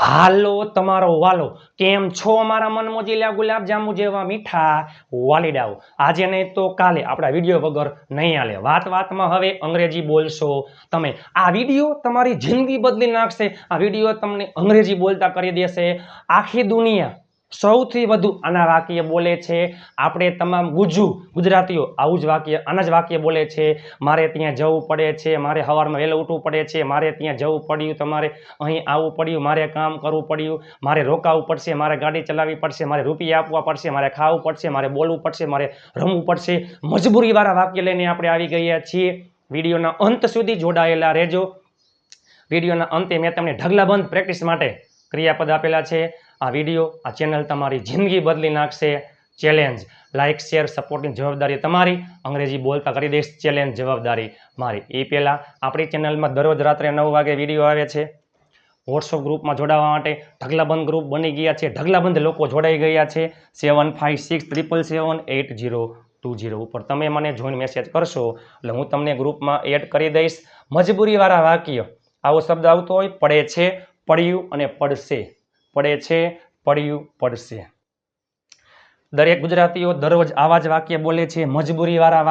હાલો તમારો વાલો કેમ છો મારા મન મોજીલા ગુલાબ જાંબુ જેવા મીઠા વાલીડાઓ આજે નહીં તો કાલે આપણા વિડીયો વગર નહીં હાલે વાતમાં હવે અંગ્રેજી બોલશો તમે આ વિડીયો તમારી જિંદગી બદલી નાખશે આ વિડીયો તમને અંગ્રેજી બોલતા કરી દેશે આખી દુનિયા સૌથી વધુ આના વાક્ય બોલે છે આપણે તમામ ગુજરાતીઓ આવું જ વાક્ય આના જ વાક્ય બોલે છે મારે ત્યાં જવું પડે છે મારે સવારમાં વહેલું ઉઠવું પડે છે મારે ત્યાં જવું પડ્યું તમારે અહીં આવવું પડ્યું મારે કામ કરવું પડ્યું મારે રોકાવું પડશે મારે ગાડી ચલાવવી પડશે મારે રૂપિયા આપવા પડશે મારે ખાવું પડશે મારે બોલવું પડશે મારે રમવું પડશે મજબૂરીવાળા વાક્ય લઈને આપણે આવી ગયા છીએ વિડીયોના અંત સુધી જોડાયેલા રહેજો વિડીયોના અંતે મેં તમને ઢગલાબંધ પ્રેક્ટિસ માટે ક્રિયાપદ આપેલા છે આ વિડીયો આ ચેનલ તમારી જિંદગી બદલી નાખશે ચેલેન્જ લાઇક શેર સપોર્ટની જવાબદારી તમારી અંગ્રેજી બોલતા કરી દઈશ ચેલેન્જ જવાબદારી મારી એ પહેલાં આપણી ચેનલમાં દરરોજ રાત્રે 9 વાગે વિડીયો આવે છે વોટ્સઅપ ગ્રુપમાં જોડાવા માટે ઢગલાબંધ ગ્રુપ બની ગયા છે ઢગલાબંધ લોકો જોડાઈ ગયા છે 7567778020 ઉપર તમે મને જોઈને મેસેજ કરશો એટલે હું તમને ગ્રુપમાં એડ કરી દઈશ મજબૂરીવાળા વાક્ય આવો શબ્દ આવતો હોય પડે છે પડ્યું અને પડશે પડે છે પડ્યું પડશે દરેક ગુજરાતીઓ દરરોજ આવા જ વાક્ય બોલે છે મજબૂરીવાળા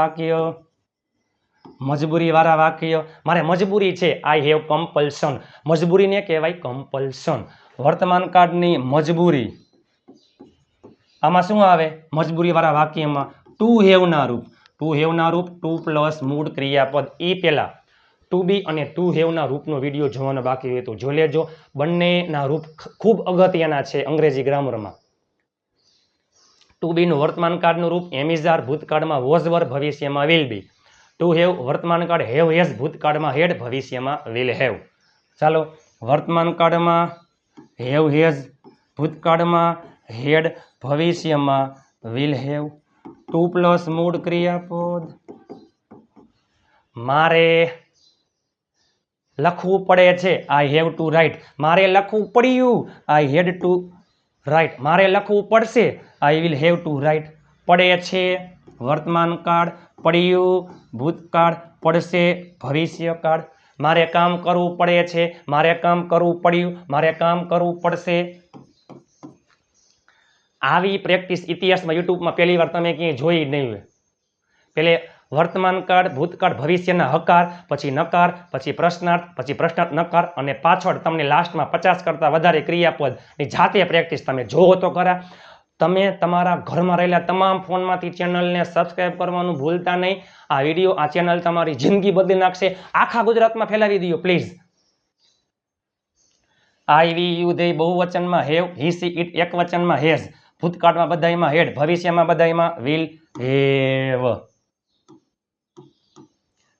વાક્ય મારે મજબૂરી છે આઈ હેવ કમ્પલ્શન મજબૂરીને કહેવાય કમ્પલ્શન વર્તમાન કાળની મજબૂરી આમાં શું આવે મજબૂરીવાળા વાક્યમાં ટુ હેવના રૂપ ટુ પ્લસ મૂળ ક્રિયાપદ એ પહેલા ટુ બી અને ટુ હેવના રૂપનો વિડીયો જોવાનો બાકી હોય તો જોઈ લેજો બંનેના રૂપ ખૂબ અગત્યના છે અંગ્રેજી ગ્રામરમાં ટુ બીનું વર્તમાન કાળનું રૂપ એમ ઇઝ આર ભૂતકાળમાં વોઝ વર ભવિષ્યમાં વિલ બી ટુ હેવ વર્તમાન કાળ હેવ હેઝ ભૂતકાળમાં હેડ ભવિષ્યમાં વિલ હેવ ચાલો વર્તમાન કાળમાં હેવ હેઝ ભૂતકાળમાં હેડ ભવિષ્યમાં વિલ હેવ ટુ પ્લસ મૂળ ક્રિયાપદ મારે લખવું પડે છે આઈ હેવ ટુ રાઇટ મારે લખવું પડ્યું આઈ હેડ ટુ રાઇટ મારે લખવું પડશે I will have to write પડે છે વર્તમાન કાળ પડ્યું ભૂતકાળ પડશે ભવિષ્યકાળ મારે કામ કરવું પડે છે મારે કામ કરવું પડ્યું મારે કામ કરવું પડશે આવી પ્રેક્ટિસ ઇતિહાસમાં યુટ્યુબમાં પહેલી વાર તમે ક્યાંય જોઈ નહીં હોય પેલે વર્તમાન કાળ ભૂતકાળ ભવિષ્યના હકાર પછી નકાર પછી પ્રશ્નાર્થ પછી પ્રશ્નાર્થ નકાર અને પાછળ તમને લાસ્ટમાં 50 કરતાં વધારે ક્રિયાપદની જાતે પ્રેક્ટિસ તમે જોવો તો ખરા તમે તમારા ઘરમાં રહેલા તમામ ફોનમાંથી ચેનલને સબસ્ક્રાઇબ કરવાનું ભૂલતા નહીં આ વિડીયો આ ચેનલ તમારી જિંદગી બદલી નાખશે આખા ગુજરાતમાં ફેલાવી દો please I we you they બહુવચનમાં હેવ હી સી ઇટ એકવચનમાં હેઝ ભૂતકાળમાં બધાયમાં હેડ ભવિષ્યમાં બધાયમાં વિલ હેવ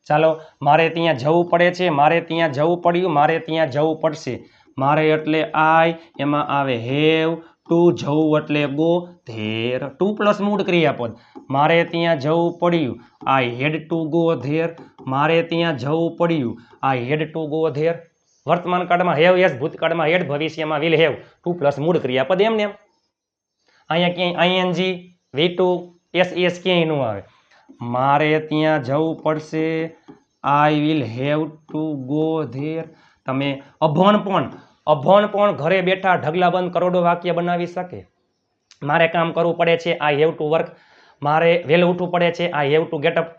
ચાલો મારે ત્યાં જવું પડે છે મારે ત્યાં જવું પડ્યું મારે ત્યાં જવું પડશે મારે એટલે આઈ એમાં આવે હેવ ટુ જવું એટલે ગો ધેર ટુ પ્લસ મૂળ ક્રિયાપદ મારે ત્યાં જવું પડ્યું I had to go there મારે ત્યાં જવું પડ્યું I had to go there વર્તમાન કાળમાં હેવ યસ ભૂતકાળમાં હેડ ભવિષ્યમાં વિલ હેવ ટુ પ્લસ મૂળ ક્રિયાપદ એમને અહીંયા ક્યાંય આઈએનજી V2 એસ ક્યાંય ન આવે મારે ત્યાં જવું પડશે I will have to go there તમે અભણ પણ ઘરે બેઠા ઢગલાબંધ કરોડો વાક્ય બનાવી શકે મારે કામ કરવું પડે છે આઈ હેવ ટુ વર્ક મારે વહેલું ઉઠવું પડે છે I have two get up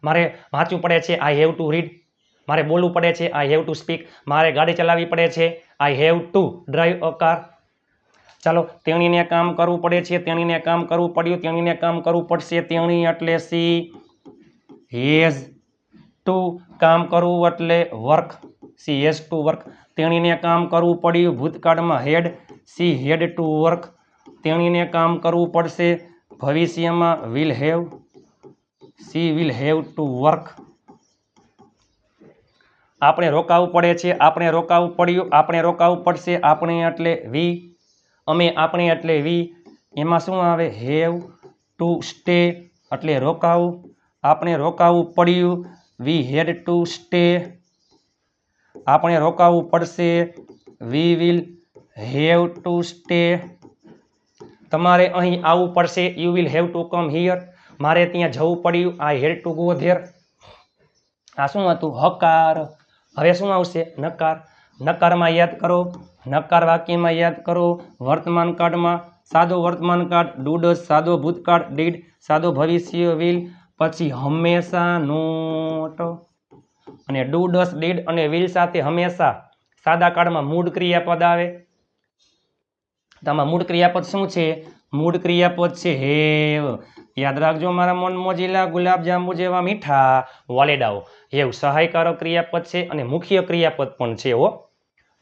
મારે વાંચવું પડે છે આઈ હેવ ટુ રીડ મારે બોલવું પડે છે આઈ હેવ ટુ સ્પીક મારે ગાડી ચલાવવી પડે છે I have to drive a car ચાલો તેણીને કામ કરવું પડે છે તેણીને કામ કરવું પડ્યું તેણીને કામ કરવું પડશે તેણી એટલે સી હેઝ ટુ કામ કરવું એટલે work C has to work તેણીને કામ કરવું પડ્યું ભૂતકાળમાં હેડ સી હેડ ટુ વર્ક તેણીને કામ કરવું પડશે ભવિષ્યમાં will have she will have to work આપણે રોકાવું પડે છે આપણે રોકાવું પડ્યું આપણે રોકાવું પડશે આપણે એટલે વી અમે આપણે એટલે વી એમાં શું આવે હેવ ટુ સ્ટે એટલે રોકાવું આપણે રોકાવું પડ્યું વી હેડ ટુ સ્ટે આપણે રોકાવું પડશે we will have to stay તમારે અહીં આવવું પડશે you will have to come here મારે ત્યાં જવું પડ્યું I had to go there આ શું હતું હકાર હવે શું આવશે નકાર નકારમાં યાદ કરો, નકાર વાક્યમાં યાદ કરો, વર્તમાન કાળમાં સાદો વર્તમાન કાળ, ડુ ડઝ સાદો ભૂતકાળ, ડીડ સાદો ભવિષ્ય વિલ, પછી હંમેશા નોટ, અને ડુ ડઝ ડીડ અને વિલ સાથે હંમેશા સાદા કાળમાં મૂળ ક્રિયાપદ આવે. આમાં મૂળ ક્રિયાપદ શું છે? મૂળ ક્રિયાપદ છે હેવ. યાદ રાખજો મારા મન મોજીલા ગુલાબજાંબુ જેવા મીઠા વાલેડાઓ. હેવ સહાયકારક ક્રિયાપદ છે અને મુખ્ય ક્રિયાપદ પણ છે હો.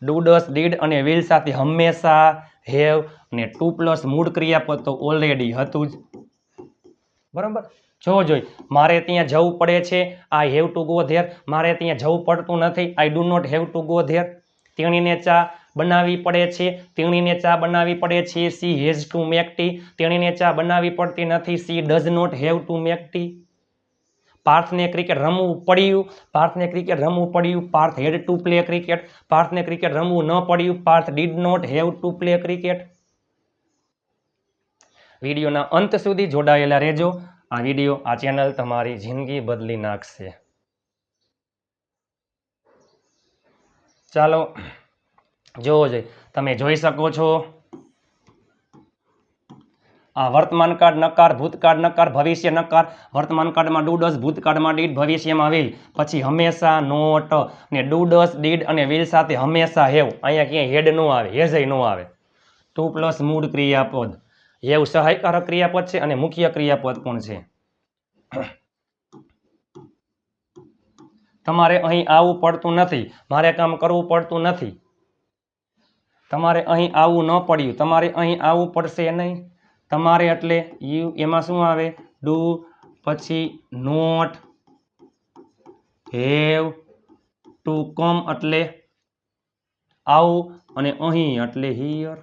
ડુ ડઝ ડીડ અને વિલ સાથે હંમેશા હેવ, અને 2+ મૂળ ક્રિયાપદ તો ઓલરેડી હતું જ. બરાબર. જોઈ મારે ત્યાં જવું પડે છે, I have to go there. મારે ત્યાં જવું પડતું નથી, I do not have to go there. તેણીને ચા બનાવવી પડે છે, તેણીને ચા બનાવવી પડે છે, she has to make tea. તેણીને ચા બનાવવી પડતી નથી, she does not have to make tea. પાર્થને ક્રિકેટ રમવું પડ્યું, પાર્થને ક્રિકેટ રમવું પડ્યું, Parth had to play cricket. પાર્થને ક્રિકેટ રમવું ન પડ્યું, Parth did not have to play cricket. વિડીયોના અંત સુધી જોડાયેલા રહેજો. આ વિડીયો, આ ચેનલ તમારી જિંદગી બદલી નાખશે. ચાલો જોવો જોઈએ. તમે જોઈ શકો છો આ વર્તમાન કાળ નકાર, ભૂતકાળ નકાર, ભવિષ્ય નકાર. વર્તમાન કાળમાં ડુ ડઝ, ભૂતકાળમાં ડીડ, ભવિષ્યમાં વિલ, પછી હંમેશા નોટ, ને ડુ ડઝ ડીડ અને વિલ સાથે હંમેશા હેવ. અહીંયા ક્યાંય હેડ નો આવે, હેઝય નો આવે. 2+ મૂળ ક્રિયાપદ. હેવ સહાયકારક ક્રિયાપદ છે અને મુખ્ય ક્રિયાપદ પણ છે. તમારે અહીં આવવું પડતું નથી, મારે કામ કરવું પડતું નથી. તમારે અહીં આવવું ન પડ્યું, તમારે અહીં આવવું પડશે નહીં. તમારે એટલે યુ, એમાં શું આવે? ડુ, પછી નોટ, હેવ ટુ કમ એટલે આવું, અને અહીં એટલે હિયર.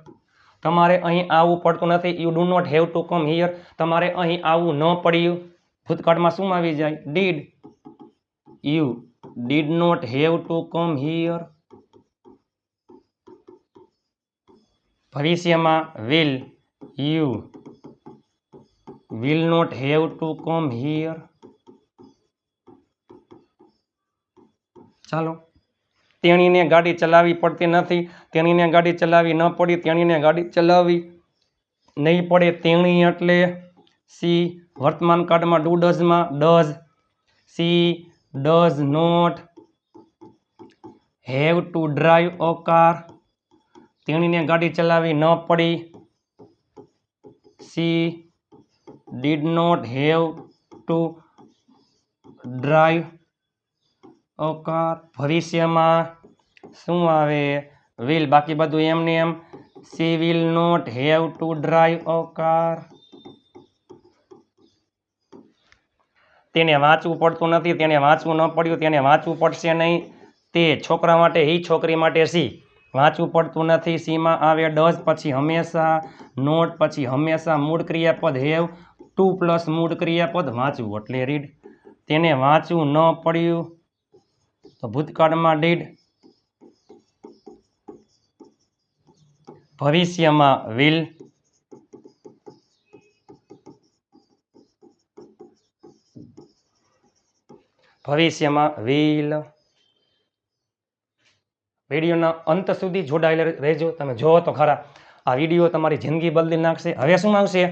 તમારે અહીં આવવું પડતું નથી, you do not have to come here. તમારે અહીં આવવું ન પડ્યું, ભૂતકાળમાં શું આવી જાય? Did. You did not have to come here. ભવિષ્યમાં will, you will not have to come here. ચાલો. તેણીને ગાડી ચલાવવી પડતી નથી, તેણીને ગાડી ચલાવવી ન પડી, તેણીને ગાડી ચલાવવી નહીં પડે. તેણી એટલે સી. વર્તમાન કાળમાં ડુ ડઝમાં does, she does not have to drive a car. તેણીને ગાડી ચલાવવી ન પડી, she did not have to drive a car. ભવિષ્યમાં શું આવે? વિલ. બાકી બધું એમને એમ. She will not have to drive a car. તેને વાંચવું પડતું નથી, તેને વાંચવું ન પડ્યું, તેને વાંચવું પડશે નહીં. તે છોકરા માટે હી, છોકરી માટે સી. વાંચવું પડતું નથી, સીમાં આવે ડઝ, પછી હંમેશા નોટ, પછી હંમેશા મૂળ ક્રિયાપદ હેવ, 2+ મૂળ ક્રિયાપદ વાંચવું એટલે રીડ. તેને વાંચવું ન પડ્યું તો ભૂતકાળમાં ડીડ, ભવિષ્યમાં વિલ, ભવિષ્યમાં વિલ. વિડીયોના અંત સુધી જોડાયેલા રહેજો. તમે જોવો તો ખરા, આ વિડીયો તમારી જિંદગી બદલી નાખશે. હવે શું આવશે?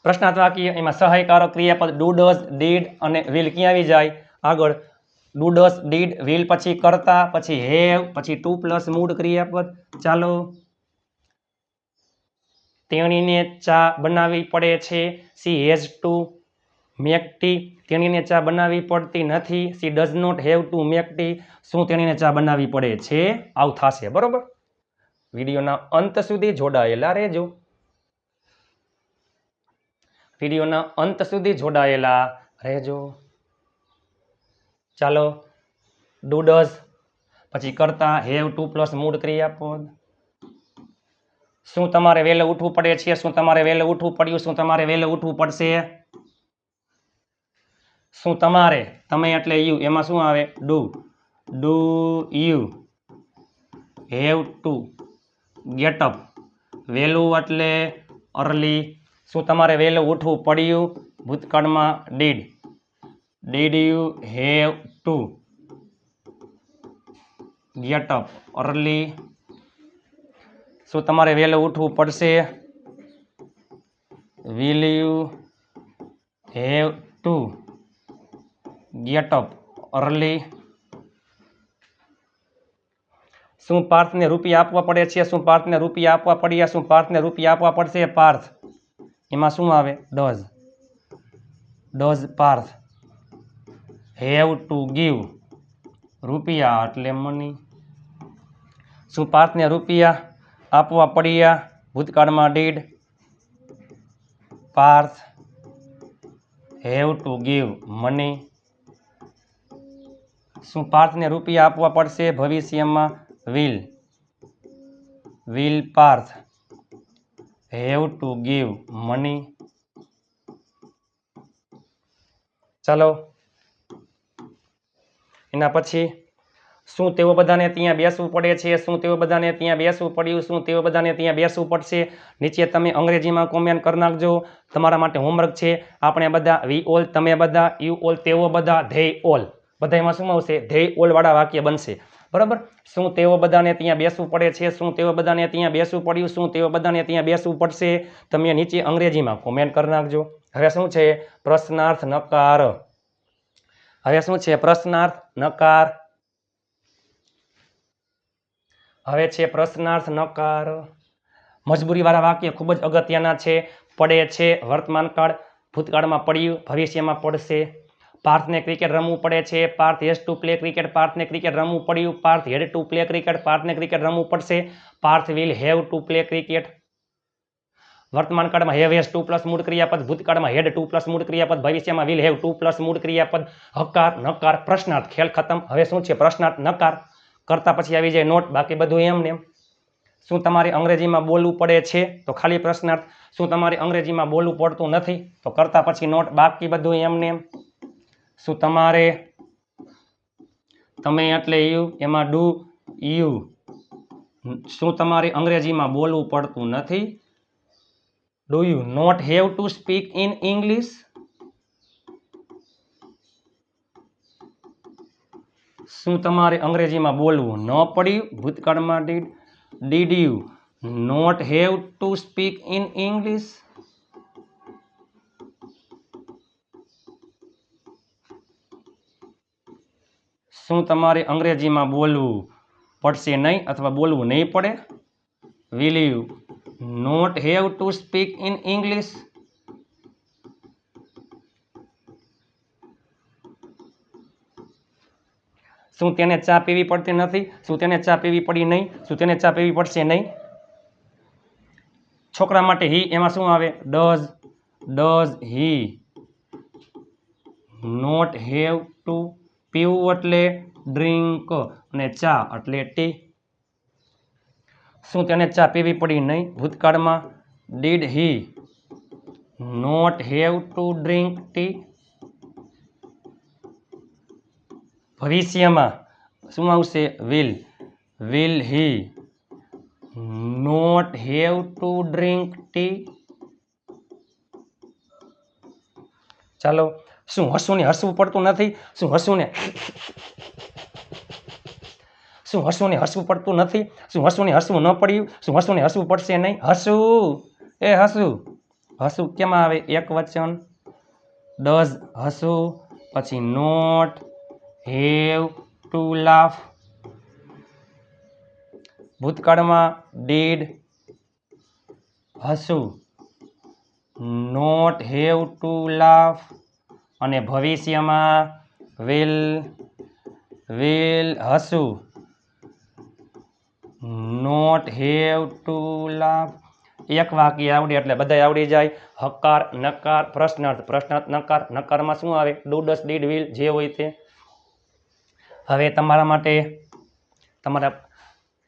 પ્રશ્નાર્થ વાક્ય. એમાં સહાયકારક ક્રિયાપદ ડુ ડઝ ડીડ અને વિલ ક્યાં આવી જાય? આગળ ડુ ડઝ ડીડ વિલ, પછી કરતા, પછી હેવ, પછી 2+ મૂળ ક્રિયાપદ. ચાલો. તેણીને ચા બનાવવી પડે છે, she has to make tea. તેણીને ચા બનાવવી પડતી નથી, she does not have to make tea. શું તેણીને ચા બનાવવી પડે છે? આવું થશે. બરોબર. વિડીયોના અંત સુધી જોડાયેલા રહેજો. વિડીયોના અંત સુધી જોડાયેલા રહેજો. ચાલો. ડુ ડઝ, પછી કરતા, હેવ 2+ મૂળ ક્રિયાપદ. શું તમારે વહેલું ઉઠવું પડે છે? શું તમારે વહેલું ઉઠવું પડ્યું? શું તમારે વહેલું ઉઠવું પડશે? શું તમારે, તમે એટલે યુ, એમાં શું આવે? Do. Do you have to get up. વહેલું એટલે અર્લી. શું તમારે વહેલું ઉઠવું પડ્યું? ભૂતકાળમાં did. Did you have to get up early. શું તમારે વહેલું ઉઠવું પડશે? Will you have to get up early. શું પાર્થને રૂપિયા આપવા પડે છે? શું પાર્થને રૂપિયા આપવા પડ્યા? શું પાર્થને રૂપિયા આપવા પડશે? પાર્થ એમાં શું આવે? Does. Does Parth have to give રૂપિયા એટલે મની. શું પાર્થને રૂપિયા આપવા પડ્યા? ભૂતકાળમાં did Parth have to give money. શું પાર્થને રૂપિયા આપવા પડશે? ભવિષ્યમાં will. Will Parth have to give money. ચાલો એના પછી શું તેઓ બધાને ત્યાં બેસવું પડે છે? શું તેઓ બધાને ત્યાં બેસવું પડ્યું? શું તેઓ બધાને ત્યાં બેસવું પડશે? નીચે તમે અંગ્રેજીમાં કોમેન્ટ કરી નાખજો. તમારા માટે હોમવર્ક છે. આપણે બધા વી ઓલ, તમે બધા, યુ ઓલ, તેઓ બધા, ધે ઓલ, બધામાં શું આવશે? ધે ઓલ વાળા વાક્ય બનશે. બરાબર. શું તેઓ બધાને ત્યાં બેસવું પડે છે? શું તેઓ બધાને ત્યાં બેસવું પડ્યું? શું તેઓ બધાને ત્યાં બેસવું પડશે? તમે નીચે અંગ્રેજીમાં કોમેન્ટ કરી નાખજો. હવે શું છે? પ્રશ્નાર્થ નકાર. હવે શું છે? પ્રશ્નાર્થ નકાર. હવે છે પ્રશ્નાર્થ નકાર. મજબૂરીવાળા વાક્ય ખૂબ જ અગત્યના છે. પડે છે વર્તમાન કાળ, ભૂતકાળમાં પડ્યું, ભવિષ્યમાં પડશે. પાર્થને ક્રિકેટ રમવું પડે છે. Parth has to play cricket. પાર્થને ક્રિકેટ રમવું પડ્યું. Parth had to play cricket. પાર્થને ક્રિકેટ રમવું પડશે. Parth will have to play cricket. વર્તમાન કાળમાં હેવ હેઝ ટુ પ્લસ મૂળ ક્રિયાપદ, ભૂતકાળમાં હેડ ટુ પ્લસ મૂળ ક્રિયાપદ, ભવિષ્યમાં વિલ હેવ ટુ પ્લસ મૂળ ક્રિયાપદ. હકાર, નકાર, પ્રશ્નાર્થ. ખેલ ખતમ. હવે શું છે? પ્રશ્નાર્થ નકાર. કરતા પછી આવી જાય નોટ, બાકી બધું એમને એમ. શું તમારે અંગ્રેજીમાં બોલવું પડે છે? તો ખાલી પ્રશ્નાર્થ. શું તમારે અંગ્રેજીમાં બોલવું પડતું નથી? તો કરતા પછી નોટ, બાકી બધું એમને એમ. શું તમારે, તમે એટલે યુ, એમાં ડુ યુ. શું તમારે અંગ્રેજીમાં બોલવું પડતું નથી? Do you not have to speak in English? શું તમારે અંગ્રેજીમાં બોલવું ન પડ્યું? ભૂતકાળમાં did. Did you not have to speak in English? શું તમારે અંગ્રેજીમાં બોલવું પડશે નહીં અથવા બોલવું નહીં પડે? Will you not have to speak in English? શું તેને ચા પીવી પડતી નથી? શું તેને ચા પીવી પડી નહીં? શું તેને ચા પીવી પડશે નહીં? છોકરા માટે હી, એમાં શું આવે? Does. Does he not have to, પીવું એટલે ડ્રિંક અને ચા એટલે ટી. શું તેને ચા પીવી પડી નહીં? ભૂતકાળમાં did he not have to drink tea? ભવિષ્યમાં શું આવશે? Will. Will he not have to drink tea? ચાલો. શું હસુને હસવું પડતું નથી? શું હસુને હસવું પડતું નથી? શું હસુને હસવું ન પડ્યું? શું હસુને હસવું પડશે નહીં? હસવું, એ હસવું. હસવું કેમાં આવે? એક વચન. ડઝ હસવું, પછી નોટ હેવ ટુ લાફ. ભૂતકાળમાં ડીડ હસવું નોટ હેવ ટુ લાફ. અને ભવિષ્યમાં વિલ. વિલ હસવું નોટ હેવ ટુ લાફ. એક વાક્ય આવડે એટલે બધા આવડી જાય. હકાર, નકાર, પ્રશ્નાર્થ. પ્રશ્નાર્થ નકાર. નકારમાં શું આવે? ડુ, ડસ, ડીડ, વિલ, જે હોય તે. હવે તમારા માટે, તમારા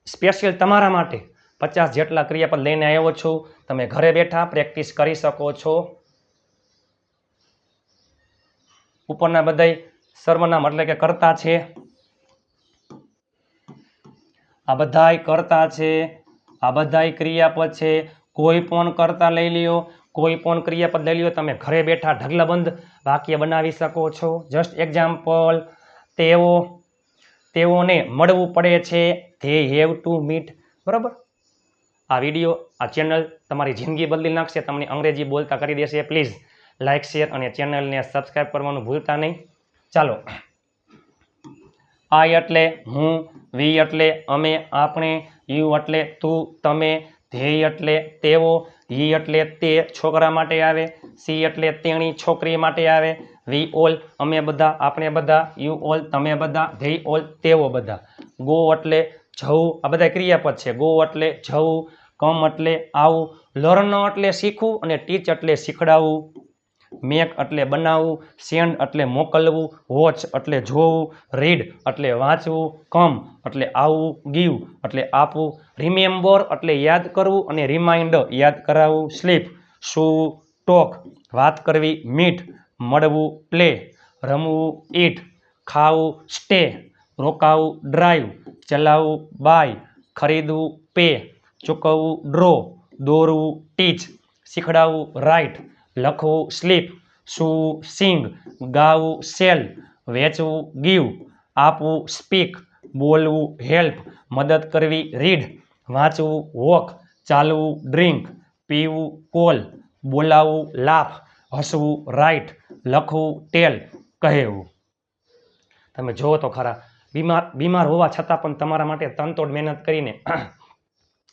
સ્પેશિયલ તમારા માટે 50 જેટલા ક્રિયાપદ લઈને આવ્યો છું. તમે ઘરે બેઠા પ્રેક્ટિસ કરી શકો છો. ઉપરના બધાય સર્વનામ એટલે કે કર્તા છે. આ બધાય કર્તા છે. આ બધાય ક્રિયાપદ છે. કોઈ પણ કર્તા લઈ લ્યો, કોઈ પણ ક્રિયાપદ લઈ લ્યો, તમે ઘરે બેઠા ઢગલાબંધ વાક્ય બનાવી શકો છો. Just example. તેઓ તેઓને મળવું પડે છે ધે હેવ ટુ મીટ બરાબર આ વિડીયો આ ચેનલ તમારી જિંદગી બદલી નાખશે તમને અંગ્રેજી બોલતા કરી દેશે પ્લીઝ લાઇક શેર અને ચેનલને સબસ્ક્રાઇબ કરવાનું ભૂલતા નહીં ચાલો આઈ એટલે હું વી એટલે અમે આપણે યુ એટલે તું તમે ધ્યેય એટલે તેઓ હી એટલે તે છોકરા માટે આવે સી એટલે તેણી છોકરી માટે આવે વી ઓલ અમે બધા આપણે બધા યુ ઓલ તમે બધા ધ્યેય ઓલ તેઓ બધા ગો એટલે જવું આ બધા ક્રિયાપદ છે ગો એટલે જવું કમ એટલે આવું લર્ન એટલે શીખવું અને ટીચ એટલે શીખડાવવું મેક એટલે બનાવવું સેન્ડ એટલે મોકલવું વોચ એટલે જોવું રીડ એટલે વાંચવું કમ એટલે આવવું ગીવ એટલે આપવું રિમેમ્બર એટલે યાદ કરવું અને રિમાઇન્ડર યાદ કરાવવું સ્લીપ સૂવું ટોક વાત કરવી મીટ મળવું પ્લે રમવું ઈટ ખાવું સ્ટે રોકાવું ડ્રાઈવ ચલાવવું બાય ખરીદવું પે ચૂકવવું ડ્રો દોરવું ટીચ શીખડાવવું રાઇટ લખવું સ્લીપ સૂવું સિંગ ગાવું સેલ વેચવું ગીવ આપવું સ્પીક બોલવું હેલ્પ મદદ કરવી રીડ વાંચવું વોક ચાલવું ડ્રિંક પીવું કોલ બોલાવવું લાફ હસવું રાઇટ લખવું ટેલ કહેવું તમે જુઓ તો ખરા બીમાર હોવા છતાં પણ તમારા માટે તનતોડ મહેનત કરીને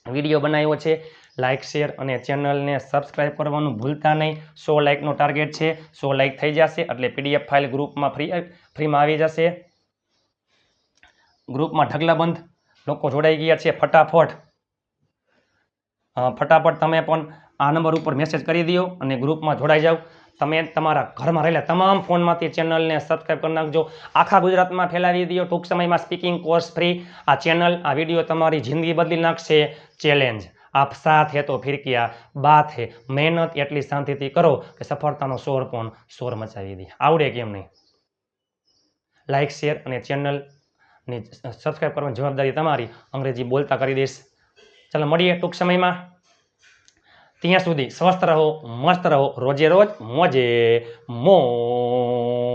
વિડીયો બનાવ્યો છે લાઇક શેર અને ચેનલને સબસ્ક્રાઇબ કરવાનું ભૂલતા નહીં 100 લાઇકનો ટાર્ગેટ છે 100 લાઇક થઈ જશે એટલે પીડીએફ ફાઇલ ગ્રુપમાં ફ્રીમાં આવી જશે ગ્રુપમાં ઢગલાબંધ લોકો જોડાઈ ગયા છે ફટાફટ તમે પણ આ નંબર ઉપર મેસેજ કરી દો અને ગ્રુપમાં જોડાઈ જાઓ તમે તમારા ઘરમાં રહેલા તમામ ફોનમાંથી ચેનલને સબસ્ક્રાઇબ કરી નાખજો આખા ગુજરાતમાં ફેલાવી દો ટૂંક સમયમાં સ્પીકિંગ કોર્સ ફ્રી આ ચેનલ આ વિડીયો તમારી જિંદગી બદલી નાખશે ચેલેન્જ આપ સાથ હે તો ફિર ક્યા બાત હે મહેનત એટલી શાંતિથી કરો કે સફળતાનો શોર મચાવી દે આવડે કેમ નહીં લાઇક શેર અને ચેનલની સબસ્ક્રાઇબ કરવાની જવાબદારી તમારી અંગ્રેજી બોલતા કરી દઈશ ચાલો મળીએ ટૂંક સમયમાં ત્યાં સુધી સ્વસ્થ રહો મસ્ત રહો રોજે રોજ મોજે મોજ